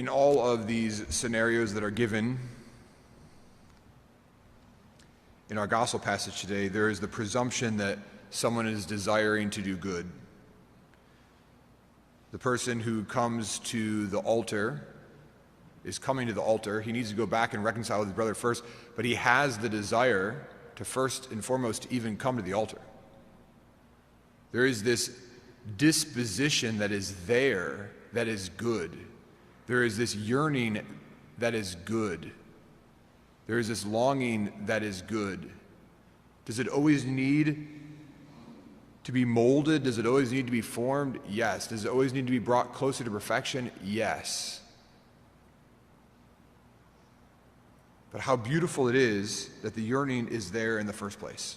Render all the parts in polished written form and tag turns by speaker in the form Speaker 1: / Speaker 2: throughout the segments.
Speaker 1: In all of these scenarios that are given in our gospel passage today, there is the presumption that someone is desiring to do good. The person who comes to the altar is coming to the altar. He needs to go back and reconcile with his brother first, but he has the desire to first and foremost even come to the altar. There is this disposition that is there that is good. There is this yearning that is good. There is this longing that is good. Does it always need to be molded? Does it always need to be formed? Yes. Does it always need to be brought closer to perfection? Yes. But how beautiful it is that the yearning is there in the first place.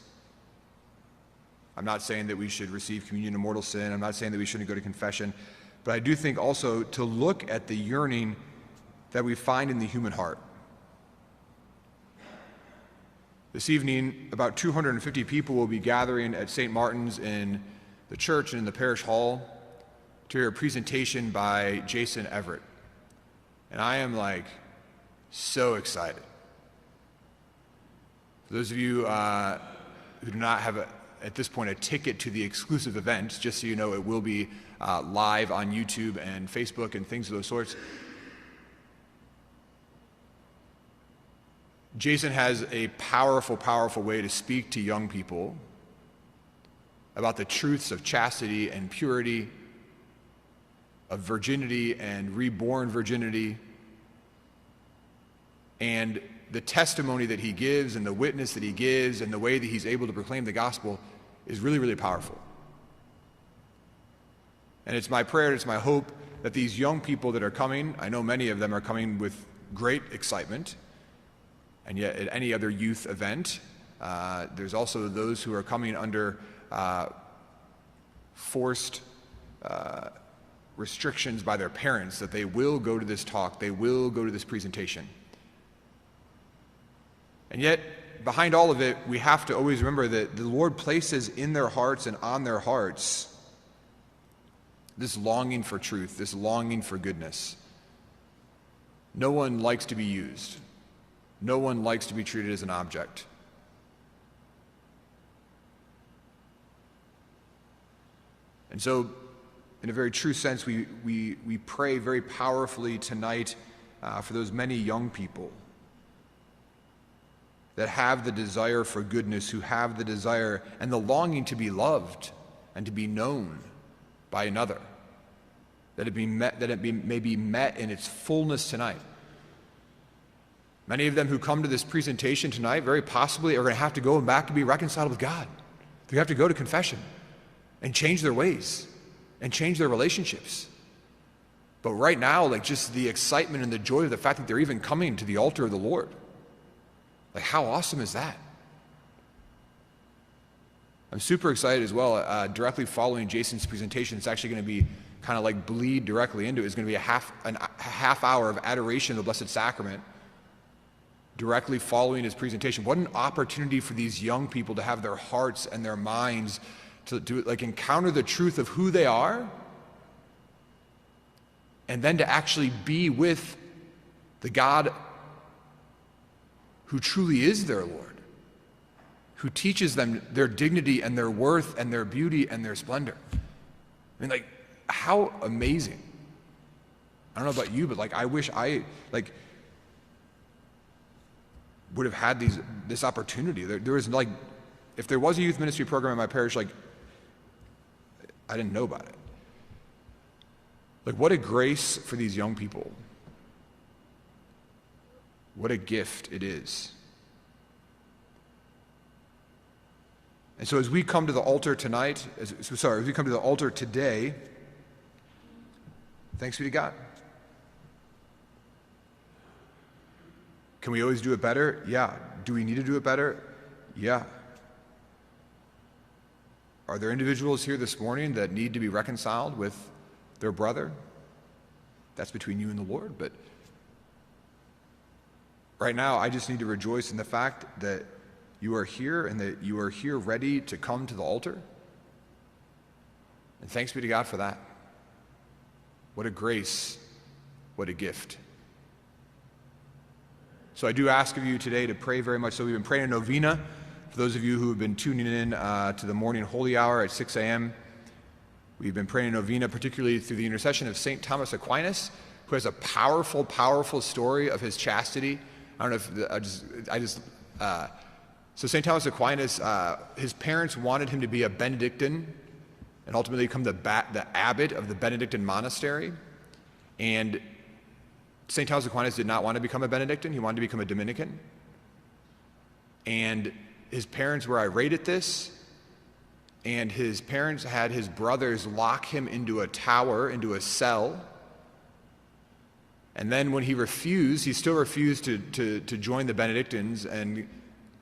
Speaker 1: I'm not saying that we should receive communion in mortal sin. I'm not saying that we shouldn't go to confession. But I do think also to look at the yearning that we find in the human heart. This evening, about 250 people will be gathering at St. Martin's in the church and in the parish hall to hear a presentation by Jason Evert. And I am so excited. For those of you who do not have at this point a ticket to the exclusive event, just so you know, it will be live on YouTube and Facebook and things of those sorts. Jason has a powerful, powerful way to speak to young people about the truths of chastity and purity, of virginity and reborn virginity, and the testimony that he gives and the witness that he gives and the way that he's able to proclaim the gospel is really, really powerful. And it's my prayer, it's my hope that these young people that are coming, I know many of them are coming with great excitement, and yet at any other youth event, there's also those who are coming under forced restrictions by their parents that they will go to this talk, they will go to this presentation. And yet, behind all of it, we have to always remember that the Lord places in their hearts and on their hearts this longing for truth, this longing for goodness. No one likes to be used. No one likes to be treated as an object. And so, in a very true sense, we pray very powerfully tonight for those many young people that have the desire for goodness, who have the desire and the longing to be loved and to be known by another, that it may be met in its fullness tonight. Many of them who come to this presentation tonight very possibly are going to have to go back and be reconciled with God. They have to go to confession and change their ways and change their relationships. But right now, just the excitement and the joy of the fact that they're even coming to the altar of the Lord. How awesome is that? I'm super excited as well. Directly following Jason's presentation, it's actually going to be kind of bleed directly into it. It's going to be a half hour of adoration of the Blessed Sacrament directly following his presentation. What an opportunity for these young people to have their hearts and their minds to encounter the truth of who they are, and then to actually be with the God who truly is their Lord, who teaches them their dignity and their worth and their beauty and their splendor. How amazing. I don't know about you, but I wish I would have had this opportunity. There was if there was a youth ministry program in my parish, I didn't know about it. What a grace for these young people. What a gift it is. And so as we come to the altar tonight, as we come to the altar today, thanks be to God. Can we always do it better? Yeah. Do we need to do it better? Yeah. Are there individuals here this morning that need to be reconciled with their brother? That's between you and the Lord, but right now, I just need to rejoice in the fact that you are here and that you are here ready to come to the altar. And thanks be to God for that. What a grace What a gift. So I do ask of you today to pray very much. So we've been praying a novena. For those of you who have been tuning in to the morning holy hour at 6 a.m., we've been praying a novena particularly through the intercession of St. Thomas Aquinas, who has a powerful, powerful story of his chastity. I don't know if so St. Thomas Aquinas, his parents wanted him to be a Benedictine and ultimately become the abbot of the Benedictine monastery. And St. Thomas Aquinas did not want to become a Benedictine. He wanted to become a Dominican. And his parents were irate at this. And his parents had his brothers lock him into a tower, into a cell. And then when he still refused to join the Benedictines and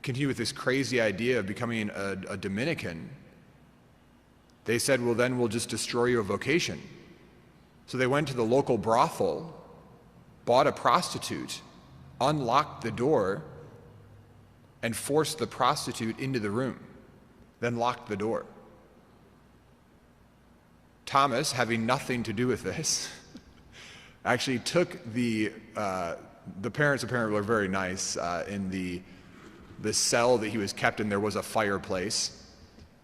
Speaker 1: continue with this crazy idea of becoming a Dominican. They said, well, then we'll just destroy your vocation. So they went to the local brothel, bought a prostitute, unlocked the door, and forced the prostitute into the room, then locked the door. Thomas, having nothing to do with this, actually took the parents apparently were very nice. In the cell that he was kept in, there was a fireplace,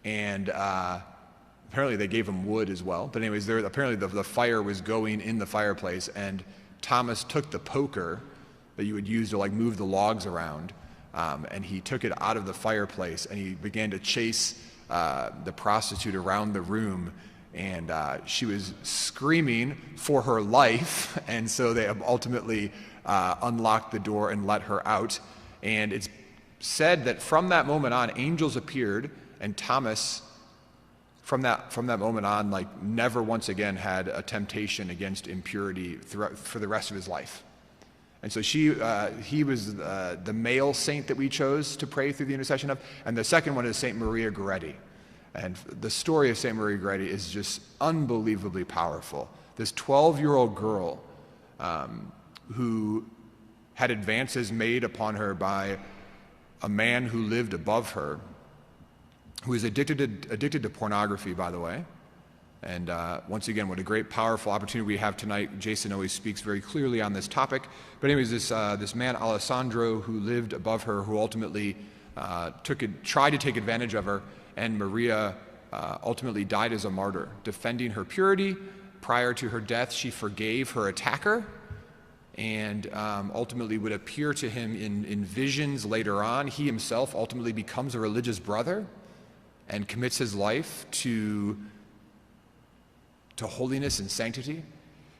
Speaker 1: and apparently they gave him wood as well. But anyways, apparently the fire was going in the fireplace, and Thomas took the poker that you would use to like move the logs around, and he took it out of the fireplace, and he began to chase the prostitute around the room, and she was screaming for her life, and so they ultimately unlocked the door and let her out. And it's said that from that moment on, angels appeared, and Thomas, from that moment on, like never once again had a temptation against impurity for the rest of his life. And so he was the male saint that we chose to pray through the intercession of, and the second one is Saint Maria Goretti. And the story of Saint Maria Goretti is just unbelievably powerful. This 12-year-old girl who had advances made upon her by a man who lived above her, who is addicted to pornography, by the way. And once again, what a great, powerful opportunity we have tonight. Jason always speaks very clearly on this topic. But anyways, this man, Alessandro, who lived above her, who ultimately tried to take advantage of her, and Maria ultimately died as a martyr, defending her purity. Prior to her death, she forgave her attacker, and ultimately would appear to him in visions later on. He himself ultimately becomes a religious brother and commits his life to holiness and sanctity.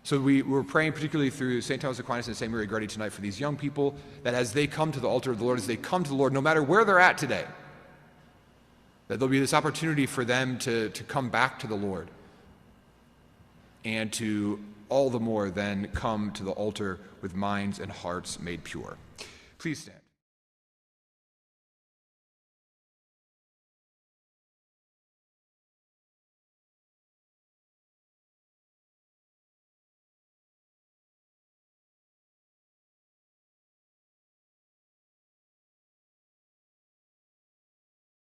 Speaker 1: So we're praying particularly through St. Thomas Aquinas and St. Maria Goretti tonight for these young people, that as they come to the altar of the Lord, as they come to the Lord, no matter where they're at today, that there'll be this opportunity for them to come back to the Lord, and to all the more then come to the altar with minds and hearts made pure. Please stand.